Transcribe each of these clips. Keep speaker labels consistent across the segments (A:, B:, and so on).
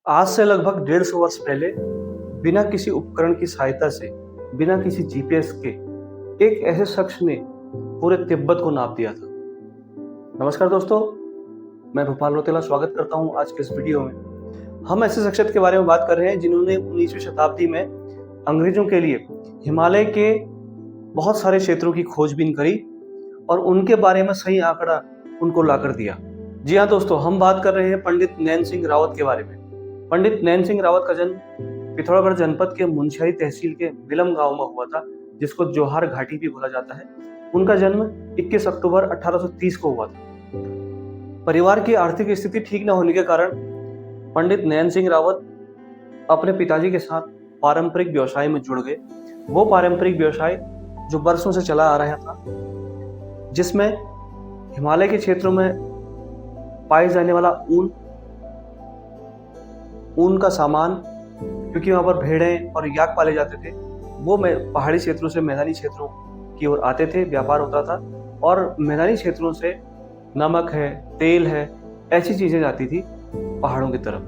A: आज से लगभग 150 वर्ष पहले बिना किसी उपकरण की सहायता से, बिना किसी जीपीएस के, एक ऐसे शख्स ने पूरे तिब्बत को नाप दिया था। नमस्कार दोस्तों, मैं भोपाल रोतेला स्वागत करता हूं आज के इस वीडियो में। हम ऐसे शख्सियत के बारे में बात कर रहे हैं जिन्होंने 19वीं शताब्दी में अंग्रेजों के लिए हिमालय के बहुत सारे क्षेत्रों की खोजबीन करी और उनके बारे में सही आंकड़ा उनको लाकर दिया। जी हाँ दोस्तों, हम बात कर रहे हैं पंडित नैन सिंह रावत के बारे में। पंडित नैन सिंह रावत का जन्म पिथौरागढ़ जनपद के मुनस्यारी तहसील के बिलम गांव में हुआ था, जिसको जोहार घाटी भी बोला जाता है। उनका जन्म 21 अक्टूबर 1830 को हुआ था। परिवार की आर्थिक स्थिति ठीक न होने के कारण पंडित नैन सिंह रावत अपने पिताजी के साथ पारंपरिक व्यवसाय में जुड़ गए। वो पारंपरिक व्यवसाय जो वर्षों से चला आ रहा था, जिसमें हिमालय के क्षेत्रों में पाए जाने वाला ऊन का सामान, क्योंकि वहाँ पर भेड़ें और याक पाले जाते थे, वो पहाड़ी क्षेत्रों से मैदानी क्षेत्रों की ओर आते थे, व्यापार होता था। और मैदानी क्षेत्रों से नमक है, तेल है, ऐसी चीजें जाती थी पहाड़ों की तरफ,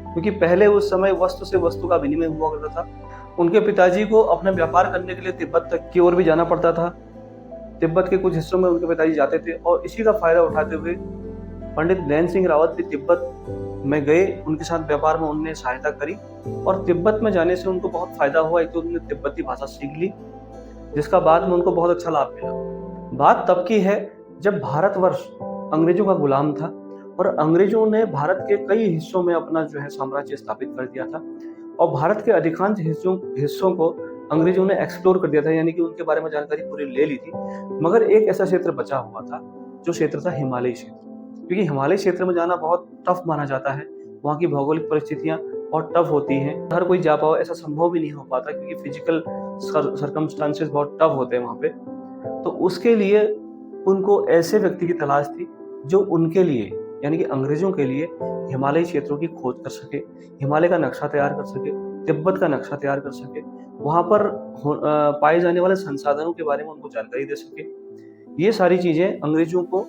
A: क्योंकि पहले उस समय वस्तु से वस्तु का विनिमय हुआ करता था। उनके पिताजी को अपना व्यापार करने के लिए तिब्बत तक की ओर भी जाना पड़ता था। तिब्बत के कुछ हिस्सों में उनके पिताजी जाते थे और इसी का फायदा उठाते हुए पंडित नैन सिंह रावत भी तिब्बत में गए। उनके साथ व्यापार में उन्होंने सहायता करी और तिब्बत में जाने से उनको बहुत फायदा हुआ। एक तो उन्होंने तिब्बती भाषा सीख ली, जिसका बाद में उनको बहुत अच्छा लाभ मिला। बात तब की है जब भारतवर्ष अंग्रेजों का गुलाम था और अंग्रेजों ने भारत के कई हिस्सों में अपना साम्राज्य स्थापित कर दिया था और भारत के अधिकांश हिस्सों को अंग्रेजों ने एक्सप्लोर कर दिया था, यानी कि उनके बारे में जानकारी पूरी ले ली थी। मगर एक ऐसा क्षेत्र बचा हुआ था, जो क्षेत्र था हिमालयी क्षेत्र, क्योंकि हिमालय क्षेत्र में जाना बहुत टफ माना जाता है। वहाँ की भौगोलिक परिस्थितियाँ बहुत टफ होती हैं, हर कोई जा पाओ ऐसा संभव भी नहीं हो पाता, क्योंकि फिजिकल सर्कमस्टांसेस बहुत टफ होते हैं वहाँ पे। तो उसके लिए उनको ऐसे व्यक्ति की तलाश थी जो उनके लिए, यानी कि अंग्रेजों के लिए, हिमालयी क्षेत्रों की खोज कर सके, हिमालय का नक्शा तैयार कर सके, तिब्बत का नक्शा तैयार कर सके, वहाँ पर पाए जाने वाले संसाधनों के बारे में उनको जानकारी दे सके। ये सारी चीजें अंग्रेजों को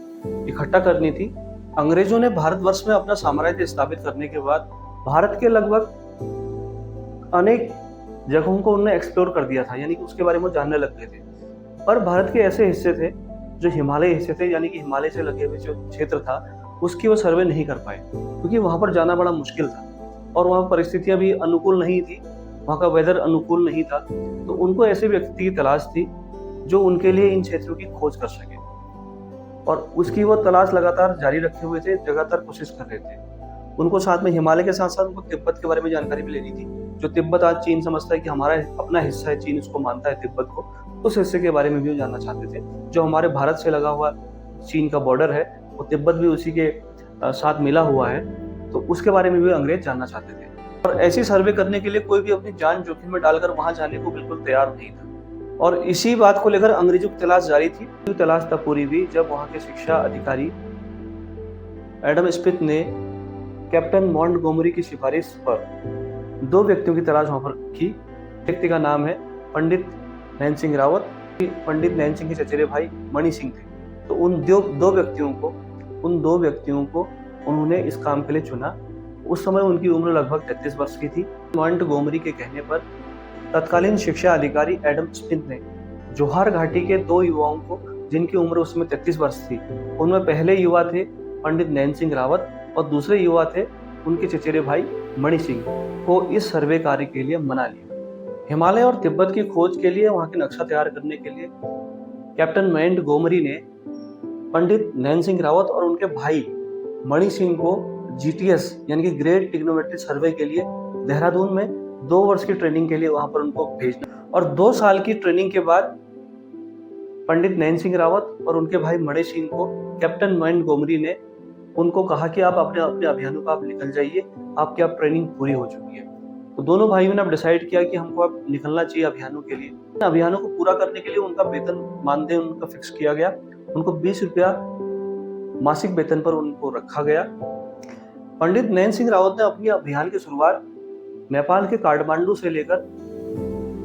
A: इकट्ठा करनी थी। अंग्रेजों ने भारतवर्ष में अपना साम्राज्य स्थापित करने के बाद भारत के लगभग अनेक जगहों को उन्होंने एक्सप्लोर कर दिया था, यानी कि उसके बारे में जानने लग गए थे। पर भारत के ऐसे हिस्से थे जो हिमालय हिस्से थे, यानी कि हिमालय से लगे हुए जो क्षेत्र था, उसकी वो सर्वे नहीं कर पाए, क्योंकि वहां पर जाना बड़ा मुश्किल था और वहां परिस्थितियां भी अनुकूल नहीं थी, वहां का वेदर अनुकूल नहीं था। तो उनको ऐसे व्यक्ति की तलाश थी जो उनके लिए इन क्षेत्रों की खोज कर सके, और उसकी वो तलाश लगातार जारी रखे हुए थे, लगातार कोशिश कर रहे थे। उनको साथ में हिमालय के साथ साथ उनको तिब्बत के बारे में जानकारी भी लेनी थी। जो तिब्बत आज चीन समझता है कि हमारा अपना हिस्सा है, चीन उसको मानता है तिब्बत को, उस हिस्से के बारे में भी वो जानना चाहते थे। जो हमारे भारत से लगा हुआ चीन का बॉर्डर है, वो तिब्बत भी उसी के साथ मिला हुआ है, तो उसके बारे में भी अंग्रेज जानना चाहते थे। और ऐसी सर्वे करने के लिए कोई भी अपनी जान जोखिम में डालकर वहां जाने को बिल्कुल तैयार नहीं था, और इसी बात को लेकर अंग्रेजों की तलाश जारी थी। तलाश तब पूरी हुई जब वहां के शिक्षा अधिकारी एडम स्मिथ ने कैप्टन मॉन्टगोमरी की सिफारिश पर 2 व्यक्तियों की तलाश वहां पर की। व्यक्ति का नाम है पंडित नैन सिंह रावत। पंडित नैन सिंह के चचेरे भाई मणि सिंह थे। तो उन दो व्यक्तियों को उन्होंने इस काम के लिए चुना। उस समय उनकी उम्र लगभग 33 वर्ष की थी। मॉन्टगोमरी के कहने पर तत्कालीन शिक्षा अधिकारी एडम स्मिथ ने जोहार घाटी के 2 युवाओं को, जिनकी उम्र उस समय 33 वर्ष थी, उनमें पहले युवा थे पंडित नैन सिंह रावत और दूसरे युवा थे उनके चचेरे भाई मणि सिंह, को इस सर्वे कार्य के लिए मना लिया। हिमालय और तिब्बत की खोज के लिए, वहां के नक्शा तैयार करने के लिए कैप्टन मॉन्टगोमरी ने पंडित नैन सिंह रावत और उनके भाई मणि सिंह को GTS यानी कि ग्रेट ट्रिग्नोमेट्री सर्वे के लिए देहरादून में 2 वर्ष की ट्रेनिंग के लिए वहां पर उनको भेजना। और 2 साल की ट्रेनिंग के बाद पंडित नैन सिंह रावत और उनके भाई मणि सिंह को कैप्टन मॉन्टगोमरी ने उनको कहा कि आप अपने अभियानों का आप निकल जाइए, आपकी अब ट्रेनिंग पूरी हो चुकी है। तो दोनों भाइयों ने अब डिसाइड किया कि हमको अब निकलना चाहिए अभियानों के लिए। अभियानों को पूरा करने के लिए उनका वेतन मानदेय उनका फिक्स किया गया। उनको 20 रुपया मासिक वेतन पर उनको रखा गया। पंडित नैन सिंह रावत ने अपनी अभियान की शुरुआत नेपाल के काठमांडू से लेकर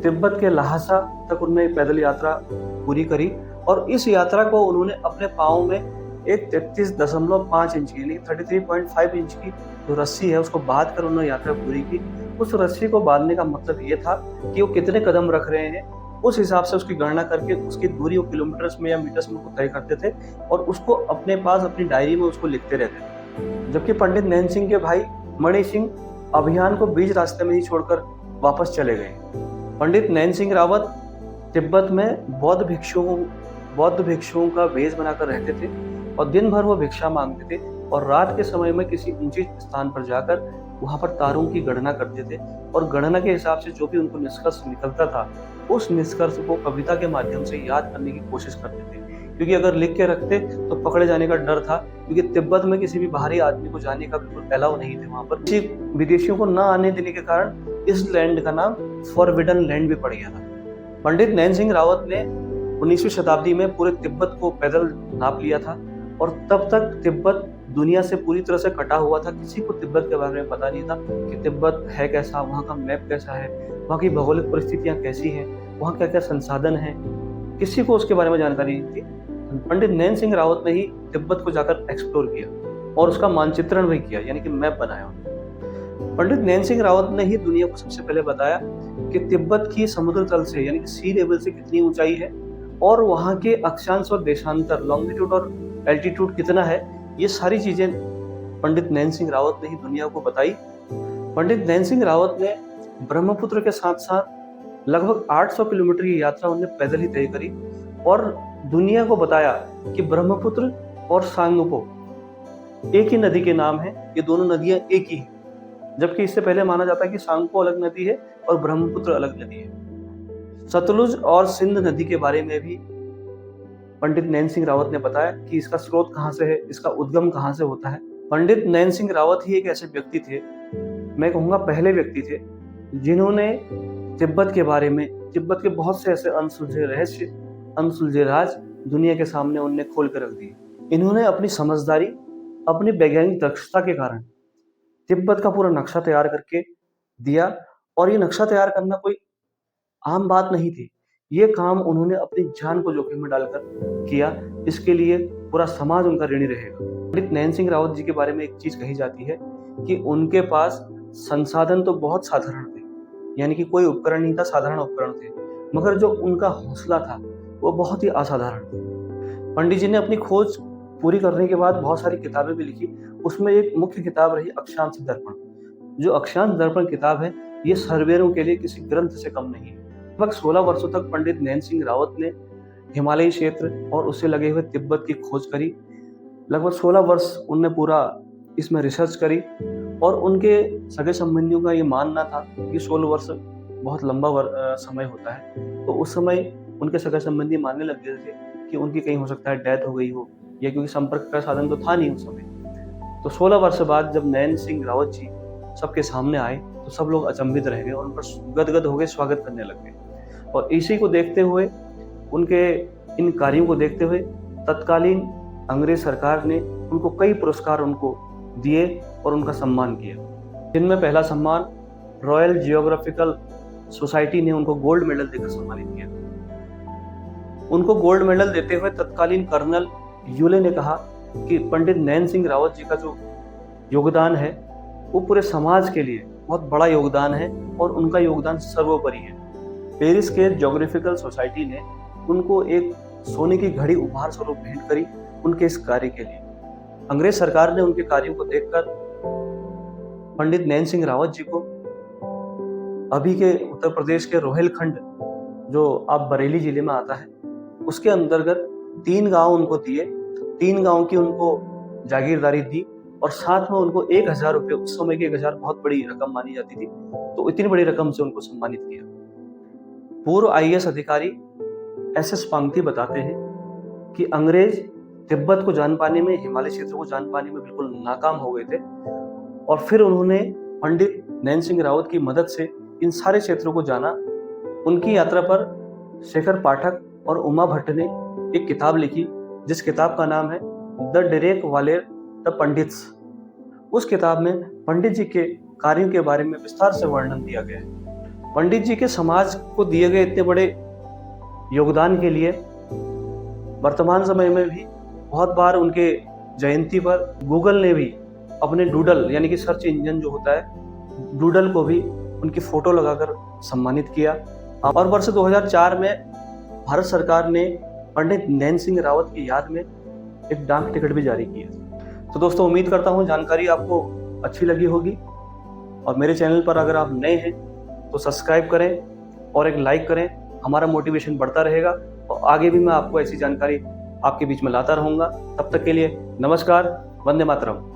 A: तिब्बत के लहासा तक उन्होंने पैदल यात्रा पूरी करी, और इस यात्रा को उन्होंने अपने पाँव में एक 33.5 इंच की, यानी 33.5 इंच की जो रस्सी है उसको बांध कर उन्होंने यात्रा पूरी की। उस रस्सी को बांधने का मतलब ये था कि वो कितने कदम रख रहे हैं, उस हिसाब से उसकी गणना करके उसकी दूरी वो किलोमीटर्स में या मीटर्स में तय करते थे और उसको अपने पास अपनी डायरी में उसको लिखते रहते थे। जबकि पंडित नैन सिंह के भाई मणि सिंह अभियान को बीच रास्ते में ही छोड़कर वापस चले गए। पंडित नैन सिंह रावत तिब्बत में बौद्ध भिक्षुओं का वेश बनाकर रहते थे और दिन भर वो भिक्षा मांगते थे और रात के समय में किसी ऊंचे स्थान पर जाकर वहां पर तारों की गणना करते थे और गणना के हिसाब से जो भी उनको निष्कर्ष निकलता था उस निष्कर्ष को कविता के माध्यम से याद करने की कोशिश करते थे, क्योंकि अगर लिख के रखते तो पकड़े जाने का डर था, क्योंकि तिब्बत में किसी भी बाहरी आदमी को जाने का बिल्कुल अलाउ नहीं थे। वहां पर किसी विदेशियों को न आने देने के कारण इस लैंड का नाम फॉरबिडन लैंड भी पड़ गया था। पंडित नैन सिंह रावत ने 19वीं शताब्दी में पूरे तिब्बत को पैदल नाप लिया था और तब तक तिब्बत दुनिया से पूरी तरह से कटा हुआ था। किसी को तिब्बत के बारे में पता नहीं था कि तिब्बत है कैसा, वहाँ का मैप कैसा है, वहाँ की भौगोलिक परिस्थितियाँ कैसी हैं, वहाँ क्या क्या संसाधन हैं, किसी को उसके बारे में जानकारी नहीं थी। पंडित नैन सिंह रावत ने ही तिब्बत को जाकर एक्सप्लोर किया और उसका मानचित्रण भी किया, यानी कि मैप बनाया। पंडित नैन सिंह रावत ने ही दुनिया को सबसे पहले बताया कि तिब्बत की समुद्र तल से यानी कि सी लेवल से कितनी ऊंचाई है और वहाँ के अक्षांश और देशांतर लॉन्गिट्यूड और एल्टीट्यूड कितना है। ये सारी चीजें पंडित नैन सिंह रावत ने ही दुनिया को बताई। पंडित नैन सिंह रावत ने ब्रह्मपुत्र के साथ साथ लगभग 800 किलोमीटर की यात्रा उन्होंने पैदल ही तय करी और दुनिया को बताया कि ब्रह्मपुत्र और सांगपो एक ही नदी के नाम है, ये दोनों नदियां एक ही हैं। जबकि इससे पहले माना जाता है कि सांगपो अलग नदी है और ब्रह्मपुत्र अलग नदी है। सतलुज और सिंध नदी के बारे में भी पंडित नैन सिंह रावत ने बताया कि इसका स्रोत कहाँ से है, इसका उद्गम कहाँ से होता है। पंडित नैन सिंह रावत ही एक ऐसे व्यक्ति थे, मैं कहूँगा पहले व्यक्ति थे, जिन्होंने तिब्बत के बारे में, तिब्बत के बहुत से ऐसे अनसुलझे रहस्य, अनसुलझे राज दुनिया के सामने उनने खोल कर रख दिए। इन्होंने अपनी समझदारी, अपनी वैज्ञानिक दक्षता के कारण तिब्बत का पूरा नक्शा तैयार करके दिया और ये नक्शा तैयार करना कोई आम बात नहीं थी। ये काम उन्होंने अपनी जान को जोखिम में डालकर किया, इसके लिए पूरा समाज उनका ऋणी रहेगा। पंडित नैन सिंह रावत जी के बारे में एक चीज कही जाती है कि उनके पास संसाधन तो बहुत साधारण थे, यानी कि कोई उपकरण नहीं था, साधारण उपकरण थे, मगर जो उनका हौसला था वो बहुत ही असाधारण था। पंडित जी ने अपनी खोज पूरी करने के बाद बहुत सारी किताबें भी लिखी, उसमें एक मुख्य किताब रही अक्षांश दर्पण। जो अक्षांश दर्पण किताब है ये सर्वेयरों के लिए किसी ग्रंथ से कम नहीं है। लगभग 16 वर्षों तक पंडित नैन सिंह रावत ने हिमालयी क्षेत्र और उससे लगे हुए तिब्बत की खोज करी। लगभग 16 वर्ष उनने पूरा इसमें रिसर्च करी और उनके सगे संबंधियों का ये मानना था कि 16 वर्ष बहुत लंबा समय होता है। तो उस समय उनके सगे संबंधी मानने लग गए थे कि उनकी कहीं हो सकता है डेथ हो गई हो, या क्योंकि संपर्क का साधन तो था नहीं उस समय। तो 16 वर्ष बाद जब नैन सिंह रावत जी सबके सामने आए तो सब लोग अचंभित रह गए और उन पर गदगद हो गए, स्वागत करने लग गए। और इसी को देखते हुए, उनके इन कार्यों को देखते हुए तत्कालीन अंग्रेज सरकार ने उनको कई पुरस्कार उनको दिए और उनका सम्मान किया, जिनमें पहला सम्मान रॉयल जियोग्राफिकल सोसाइटी ने उनको गोल्ड मेडल देकर सम्मानित किया। उनको गोल्ड मेडल देते हुए तत्कालीन कर्नल यूले ने कहा कि पंडित नैन सिंह रावत जी का जो योगदान है वो पूरे समाज के लिए बहुत बड़ा योगदान है और उनका योगदान सर्वोपरि है। पेरिस के ज्योग्राफिकल सोसाइटी ने उनको एक सोने की घड़ी उपहार स्वरूप भेंट करी उनके इस कार्य के लिए। अंग्रेज सरकार ने उनके कार्यों को देखकर पंडित नैन सिंह रावत जी को अभी के उत्तर प्रदेश के रोहिलखंड, जो अब बरेली जिले में आता है, उसके अंतर्गत 3 गांव उनको दिए। 3 गांव की उनको जागीरदारी दी और साथ में उनको 1000 रुपये, उस समय की 1000 बहुत बड़ी रकम मानी जाती थी, तो इतनी बड़ी रकम से उनको सम्मानित किया। पूर्व IAS अधिकारी SS पांगती बताते हैं कि अंग्रेज तिब्बत को जान पाने में, हिमालय क्षेत्र को जान पाने में बिल्कुल नाकाम हो गए थे और फिर उन्होंने पंडित नैन सिंह रावत की मदद से इन सारे क्षेत्रों को जाना। उनकी यात्रा पर शेखर पाठक और उमा भट्ट ने एक किताब लिखी जिस किताब का नाम है द डेरेक वालेर द पंडित्स। उस किताब में पंडित जी के कार्यों के बारे में विस्तार से वर्णन दिया गया है। पंडित जी के समाज को दिए गए इतने बड़े योगदान के लिए वर्तमान समय में भी बहुत बार उनके जयंती पर गूगल ने भी अपने डूडल यानी कि सर्च इंजन जो होता है डूडल को भी उनकी फोटो लगाकर सम्मानित किया। और वर्ष 2004 में भारत सरकार ने पंडित नैन सिंह रावत की याद में एक डाक टिकट भी जारी किया। तो दोस्तों उम्मीद करता हूँ जानकारी आपको अच्छी लगी होगी, और मेरे चैनल पर अगर आप नए हैं तो सब्सक्राइब करें और एक लाइक करें, हमारा मोटिवेशन बढ़ता रहेगा और आगे भी मैं आपको ऐसी जानकारी आपके बीच में लाता रहूँगा। तब तक के लिए नमस्कार, वंदे मातरम।